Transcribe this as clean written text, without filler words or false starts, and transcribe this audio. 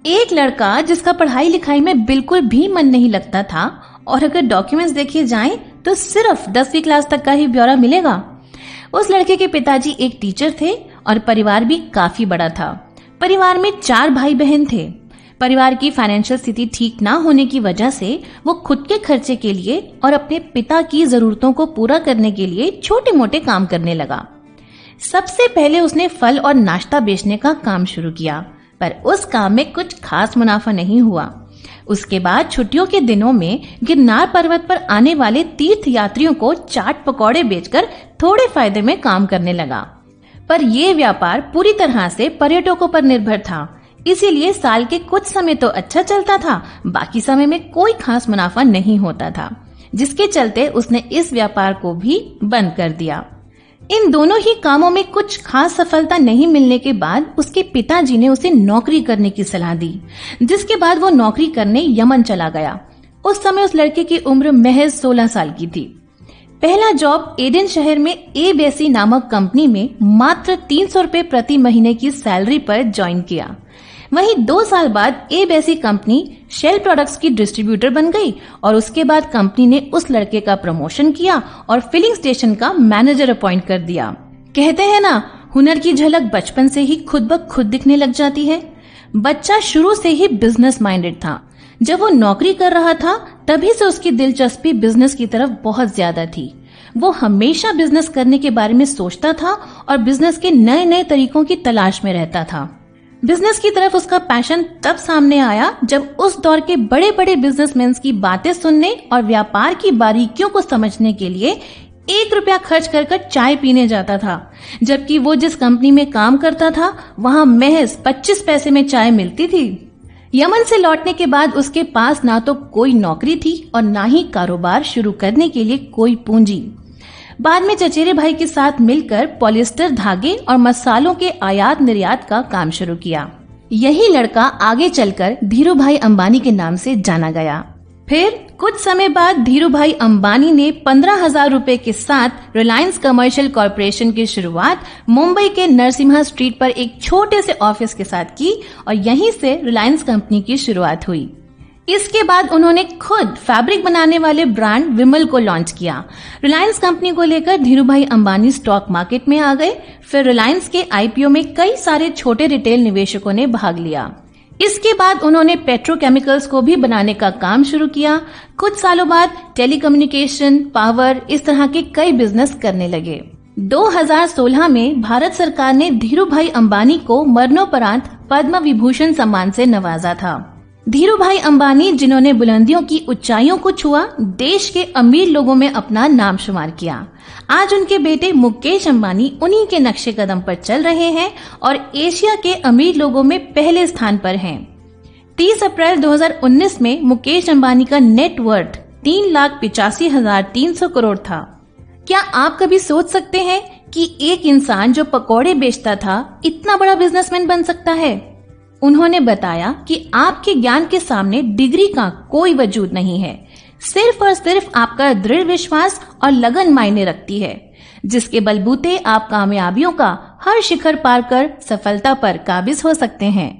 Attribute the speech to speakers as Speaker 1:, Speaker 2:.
Speaker 1: एक लड़का जिसका पढ़ाई लिखाई में बिल्कुल भी मन नहीं लगता था और अगर डॉक्यूमेंट्स देखे जाएं तो सिर्फ 10वीं क्लास तक का ही ब्यौरा मिलेगा। उस लड़के के पिताजी एक टीचर थे और परिवार भी काफी बड़ा था। परिवार में 4 भाई बहन थे। परिवार की फाइनेंशियल स्थिति ठीक ना होने की वजह से वो खुद के खर्चे के लिए और अपने पिता की जरूरतों को पूरा करने के लिए छोटे मोटे काम करने लगा। सबसे पहले उसने फल और नाश्ता बेचने का काम शुरू किया, पर उस काम में कुछ खास मुनाफा नहीं हुआ। उसके बाद छुट्टियों के दिनों में गिरनार पर्वत पर आने वाले तीर्थ यात्रियों को चाट पकौड़े बेचकर थोड़े फायदे में काम करने लगा। पर यह व्यापार पूरी तरह से पर्यटकों पर निर्भर था, इसीलिए साल के कुछ समय तो अच्छा चलता था, बाकी समय में कोई खास मुनाफा नहीं होता था, जिसके चलते उसने इस व्यापार को भी बंद कर दिया। इन दोनों ही कामों में कुछ खास सफलता नहीं मिलने के बाद उसके पिताजी ने उसे नौकरी करने की सलाह दी, जिसके बाद वो नौकरी करने यमन चला गया। उस समय उस लड़के की उम्र महज 16 साल की थी। पहला जॉब एडन शहर में ए बेसी नामक कंपनी में मात्र 300 रुपए प्रति महीने की सैलरी पर ज्वाइन किया। वहीं 2 साल बाद ए बेसी कंपनी शेल प्रोडक्ट्स की डिस्ट्रीब्यूटर बन गई और उसके बाद कंपनी ने उस लड़के का प्रमोशन किया और फिलिंग स्टेशन का मैनेजर अपॉइंट कर दिया। कहते हैं ना, हुनर की झलक बचपन से ही खुद ब खुद दिखने लग जाती है। बच्चा शुरू से ही बिजनेस माइंडेड था। जब वो नौकरी कर रहा था तभी से उसकी दिलचस्पी बिजनेस की तरफ बहुत ज्यादा थी। वो हमेशा बिजनेस करने के बारे में सोचता था और बिजनेस के नए नए तरीकों की तलाश में रहता था। बिजनेस की तरफ उसका पैशन तब सामने आया जब उस दौर के बड़े बड़े बिजनेसमैन की बातें सुनने और व्यापार की बारीकियों को समझने के लिए 1 रुपया खर्च कर चाय पीने जाता था, जबकि वो जिस कंपनी में काम करता था वहां महज 25 पैसे में चाय मिलती थी। यमन से लौटने के बाद उसके पास ना तो कोई नौकरी थी और ना ही कारोबार शुरू करने के लिए कोई पूंजी। बाद में चचेरे भाई के साथ मिलकर पॉलिएस्टर धागे और मसालों के आयात निर्यात का काम शुरू किया। यही लड़का आगे चलकर धीरूभाई अंबानी के नाम से जाना गया। फिर कुछ समय बाद धीरूभाई अंबानी ने 15,000 रुपए के साथ रिलायंस कमर्शियल कॉरपोरेशन की शुरुआत मुंबई के नरसिम्हा स्ट्रीट पर एक छोटे से ऑफिस के साथ की और यहीं से रिलायंस कंपनी की शुरुआत हुई। इसके बाद उन्होंने खुद फैब्रिक बनाने वाले ब्रांड विमल को लॉन्च किया। रिलायंस कंपनी को लेकर धीरूभाई अंबानी स्टॉक मार्केट में आ गए। फिर रिलायंस के आईपीओ में कई सारे छोटे रिटेल निवेशकों ने भाग लिया। इसके बाद उन्होंने पेट्रोकेमिकल्स को भी बनाने का काम शुरू किया। कुछ सालों बाद टेलीकम्युनिकेशन, पावर, इस तरह के कई बिजनेस करने लगे। 2016 में भारत सरकार ने धीरूभाई अंबानी को मरणोपरांत पद्म विभूषण सम्मान से नवाजा था। धीरूभाई अंबानी, जिन्होंने बुलंदियों की ऊंचाइयों को छुआ, देश के अमीर लोगों में अपना नाम शुमार किया। आज उनके बेटे मुकेश अंबानी उन्हीं के नक्शे कदम पर चल रहे हैं और एशिया के अमीर लोगों में पहले स्थान पर हैं। 30 अप्रैल 2019 में मुकेश अंबानी का नेट वर्थ 3,85,300 करोड़ था। क्या आप कभी सोच सकते हैं कि एक इंसान जो पकौड़े बेचता था इतना बड़ा बिजनेसमैन बन सकता है? उन्होंने बताया कि आपके ज्ञान के सामने डिग्री का कोई वजूद नहीं है, सिर्फ और सिर्फ आपका दृढ़ विश्वास और लगन मायने रखती है, जिसके बलबूते आप कामयाबियों का हर शिखर पार कर सफलता पर काबिज हो सकते हैं।